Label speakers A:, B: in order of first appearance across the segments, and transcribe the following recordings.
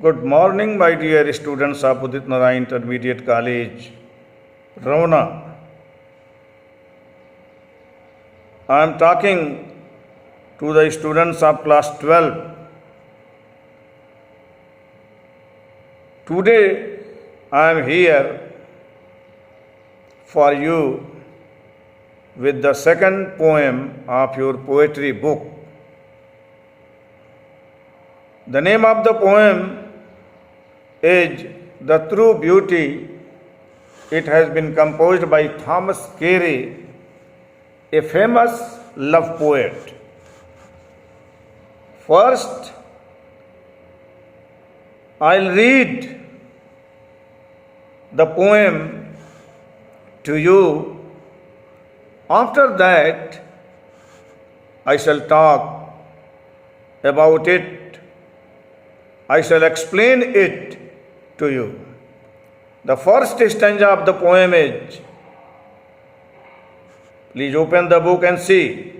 A: Good morning, my dear students of Udit Narayan Intermediate College, Ravana. I am talking to the students of class 12. Today, I am here for you with the second poem of your poetry book. The name of the poem is The True Beauty. It has been composed by Thomas Carey, a famous love poet. First, I'll read the poem to you. After that, I shall talk about it. I shall explain it to you. The first stanza of the poem is, please open the book and see.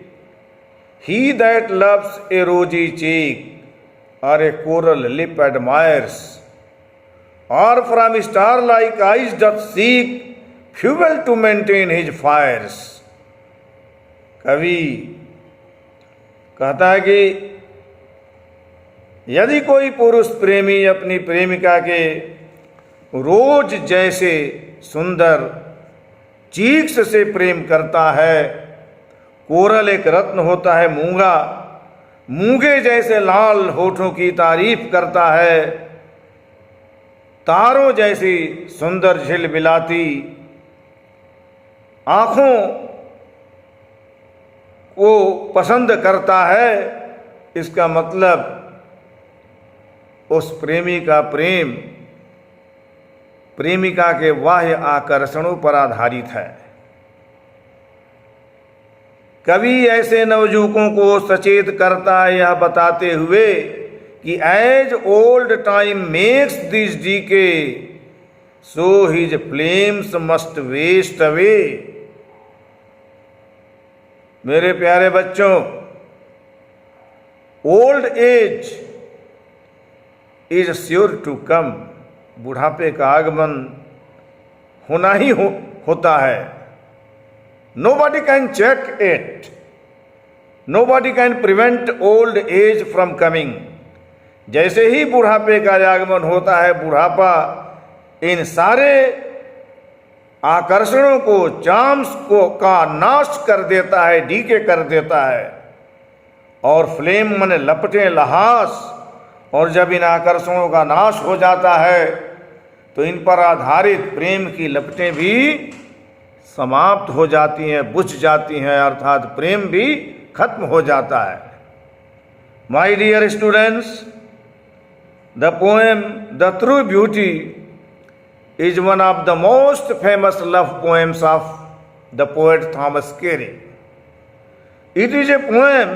A: He that loves a rosy cheek or a coral lip admires, or from star-like eyes doth seek fuel to maintain his fires. कवि कहता है कि यदि कोई पुरुष प्रेमी अपनी प्रेमिका के रोज जैसे सुंदर चीक्स से प्रेम करता है, कोरल एक रत्न होता है मूंगा, मूंगे जैसे लाल होठों की तारीफ करता है, तारों जैसी सुंदर झिलमिलाती आँखों को पसंद करता है, इसका मतलब उस प्रेमी का प्रेम प्रेमिका के बाह्य आकर्षणों पर आधारित है। कवि ऐसे नवयुवकों को सचेत करता है यह बताते हुए कि as old time makes this decay so his flames must waste away. मेरे प्यारे बच्चों, old age is sure to come. बुढ़ापे का आगमन होना ही होता है। Nobody can check it, nobody can prevent old age from coming. जैसे ही बुढ़ापे का आगमन होता है, बुढ़ापा इन सारे आकर्षणों को, चार्म्स को का नाश कर देता है, डीके कर देता है। और फ्लेम मन लपटें लहास, और जब इन आकर्षणों का नाश हो जाता है तो इन पर आधारित प्रेम की लपटें भी समाप्त हो जाती हैं, बुझ जाती हैं, अर्थात प्रेम भी खत्म हो जाता है। My dear students, the poem the true beauty is one of the most famous love poems of the poet Thomas Carey. It is a poem.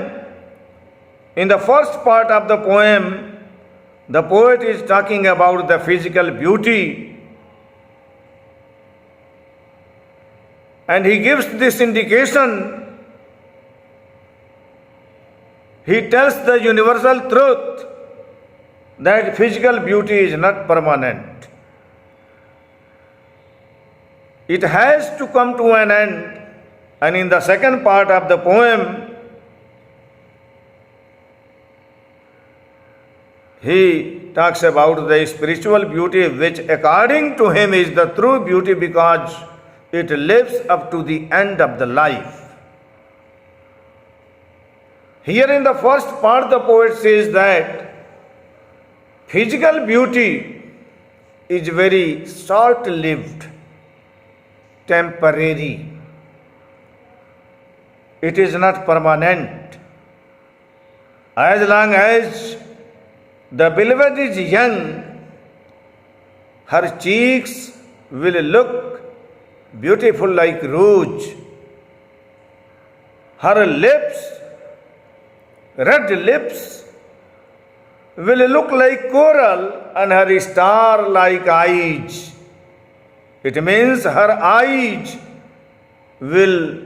A: In the first part of the poem, the poet is talking about the physical beauty, and he gives this indication. He tells the universal truth that physical beauty is not permanent. It has to come to an end. And in the second part of the poem, he talks about the spiritual beauty, which according to him is the true beauty because it lives up to the end of the life. Here in the first part, the poet says that physical beauty is very short-lived, temporary. It is not permanent. As long as the beloved is young, her cheeks will look beautiful like rouge. Her lips, red lips, will look like coral, and her star-like eyes. It means her eyes will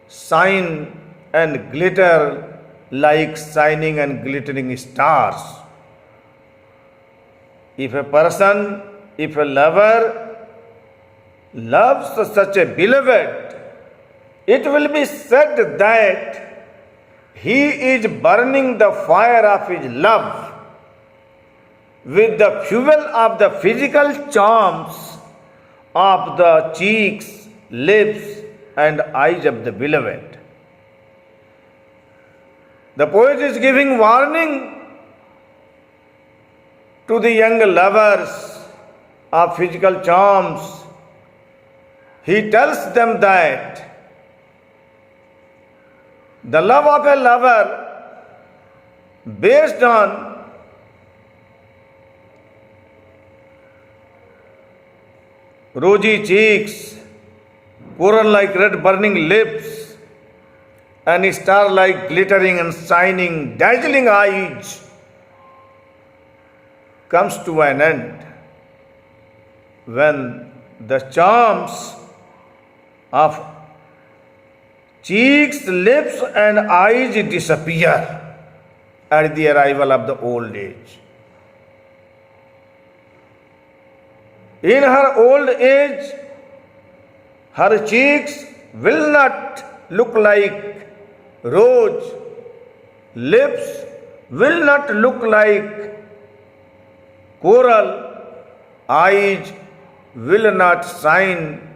A: shine and glitter like shining and glittering stars. if a person, if a lover loves such a beloved, it will be said that he is burning the fire of his love with the fuel of the physical charms of the cheeks, lips, and eyes of the beloved. The poet is giving warning to the young lovers of physical charms. He tells them that the love of a lover based on rosy cheeks, coral-like red burning lips, and star-like glittering and shining, dazzling eyes comes to an end when the charms of cheeks, lips, and eyes disappear at the arrival of the old age. In her old age, her cheeks will not look like rose, lips will not look like coral, eyes will not shine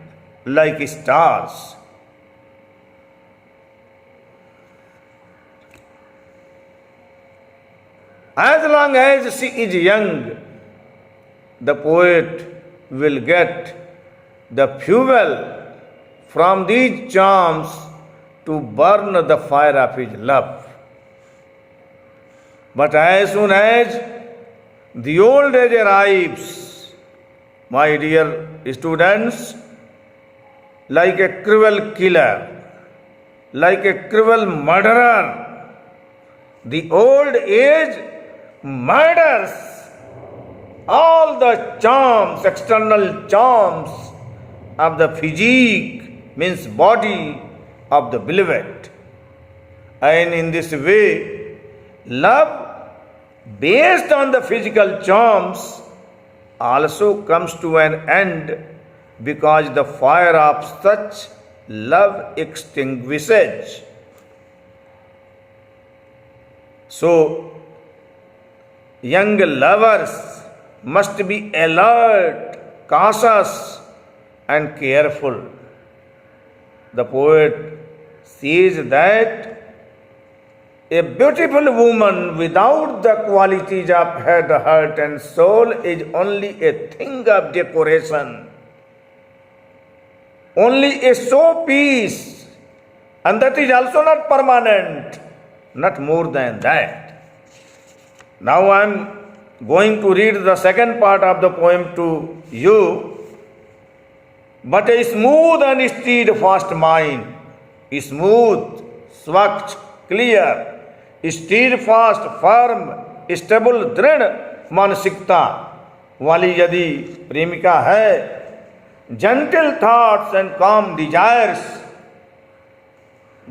A: like stars. As long as she is young, the poet will get the fuel from these charms to burn the fire of his love. But as soon as the old age arrives, my dear students, like a cruel killer, like a cruel murderer, the old age murders all the charms, external charms of the physique, means body of the beloved. And in this way, love based on the physical charms also comes to an end because the fire of such love extinguishes. So, young lovers must be alert, cautious, and careful. The poet says that a beautiful woman without the qualities of head, heart, and soul is only a thing of decoration, only a showpiece, and that is also not permanent, not more than that. Now I am going to read the second part of the poem to you. But a smooth and steadfast mind, smooth, swachh, clear, steadfast, firm, stable, दृढ़ मानसिकता वाली यदि प्रेमिका है, gentle thoughts and calm desires.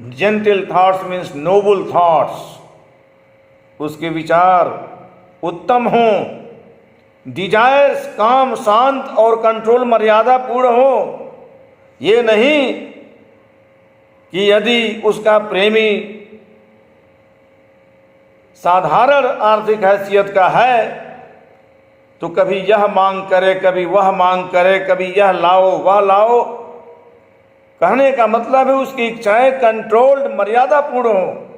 A: Gentle thoughts means noble thoughts. उसके विचार उत्तम हों, डिजायर्स काम शांत और कंट्रोल मर्यादा पूर्ण हो। ये नहीं कि यदि उसका प्रेमी साधारण आर्थिक हैसियत का है तो कभी यह मांग करे, कभी वह मांग करे, कभी यह लाओ वह लाओ। कहने का मतलब है उसकी इच्छाएं कंट्रोल्ड मर्यादा पूर्ण हो।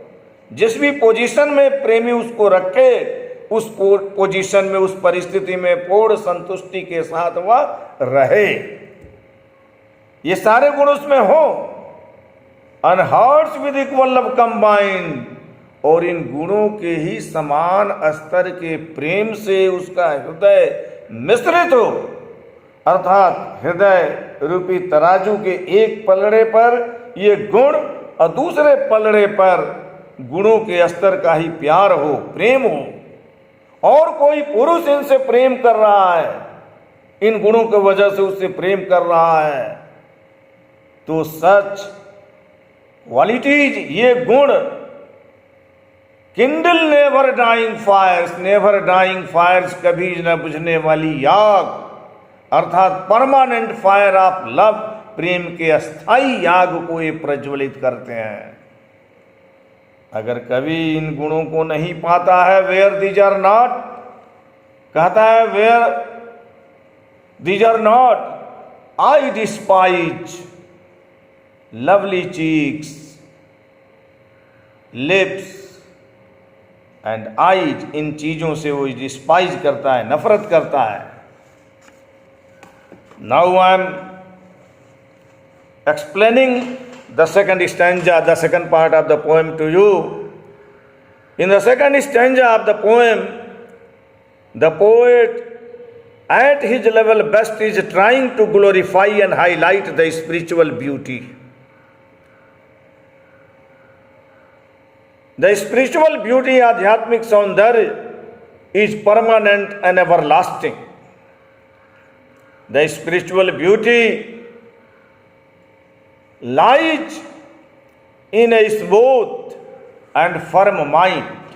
A: जिस भी पोजीशन में प्रेमी उसको रखे उस पोजीशन में, उस परिस्थिति में पूर्ण संतुष्टि के साथ वह रहे, ये सारे गुण उसमें हो। And hearts with equal love combined, और इन गुणों के ही समान स्तर के प्रेम से उसका हृदय मिश्रित हो, अर्थात हृदय रूपी तराजू के एक पलड़े पर ये गुण और दूसरे पलड़े पर गुणों के स्तर का ही प्यार हो, प्रेम हो। और कोई पुरुष इनसे प्रेम कर रहा है, इन गुणों की वजह से उससे प्रेम कर रहा है, तो सच क्वालिटीज, ये गुण kindle never dying fires, never dying fires, कभी न बुझने वाली आग, अर्थात परमानेंट फायर ऑफ लव, प्रेम के अस्थाई आग को ये प्रज्वलित करते हैं। अगर कभी इन गुणों को नहीं पाता है, वेयर दीज आर नॉट, कहता है where these are not, I despise lovely cheeks, lips and eyes, इन चीजों से वो डिस्पाइज करता है, नफरत करता है। Now I am explaining the second stanza, the second part of the poem to you. In the second stanza of the poem, the poet at his level best is trying to glorify and highlight the spiritual beauty. The spiritual beauty, adhyatmic saundarya, is permanent and everlasting. The spiritual beauty lies in a smooth and firm mind,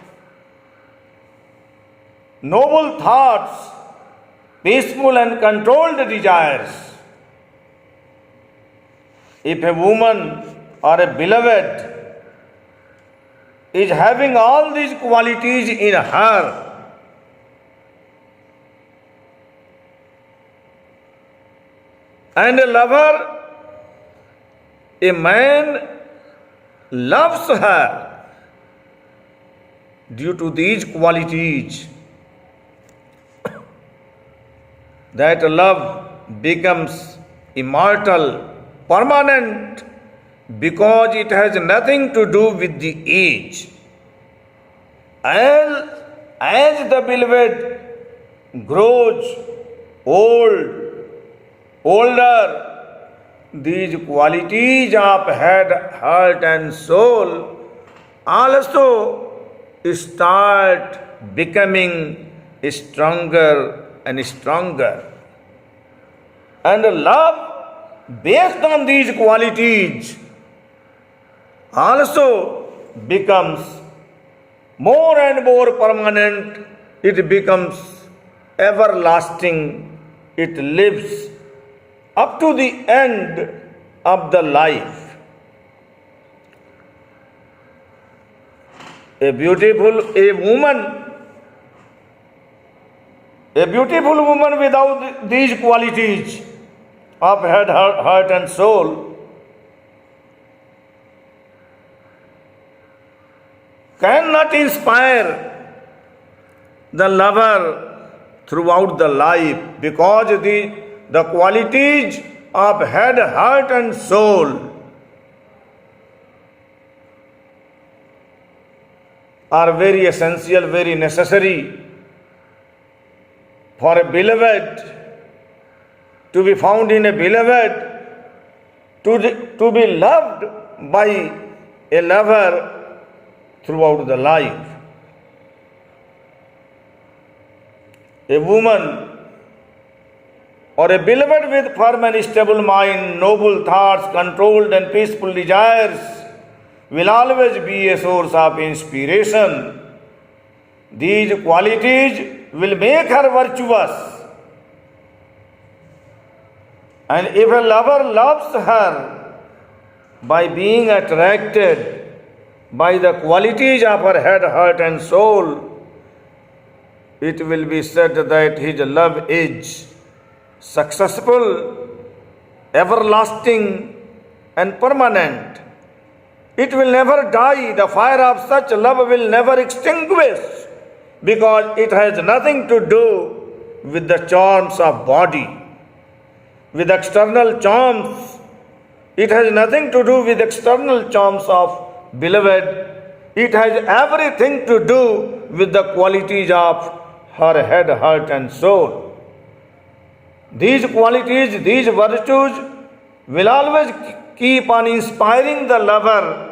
A: noble thoughts, peaceful and controlled desires. If a woman or a beloved is having all these qualities in her, and a lover, a man loves her due to these qualities, that love becomes immortal, permanent, because it has nothing to do with the age. As the beloved grows older, these qualities of head, heart and soul also start becoming stronger and stronger. And love based on these qualities also becomes more and more permanent. It becomes everlasting. It lives up to the end of the life. A beautiful woman without these qualities of head, heart and soul cannot inspire the lover throughout the life, because the qualities of head, heart and soul are very essential, very necessary for a beloved, to be found in a beloved, to be loved by a lover throughout the life. A woman or a beloved with firm and stable mind, noble thoughts, controlled and peaceful desires will always be a source of inspiration. These qualities will make her virtuous. And if a lover loves her by being attracted by the qualities of her head, heart and soul, it will be said that his love is successful, everlasting and permanent. It will never die. The fire of such love will never extinguish, because it has nothing to do with the charms of body, with external charms. It has nothing to do with external charms of beloved. It has everything to do with the qualities of her head, heart and soul. These qualities, these virtues will always keep on inspiring the lover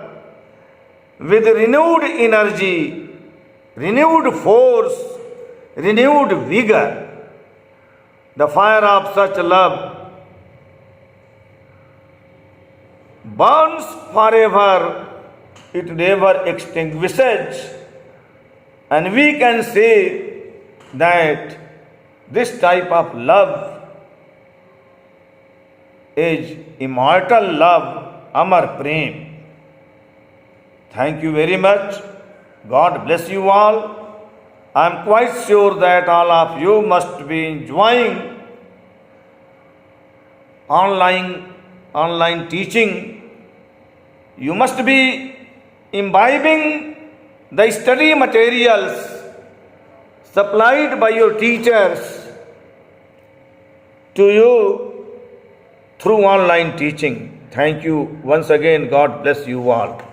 A: with renewed energy, renewed force, renewed vigor. The fire of such love burns forever, it never extinguishes, And we can say that this type of love is immortal love, Amar Prem. Thank you very much. God bless you all. I am quite sure that all of you must be enjoying online teaching. You must be imbibing the study materials supplied by your teachers to you through online teaching. Thank you once again. God bless you all.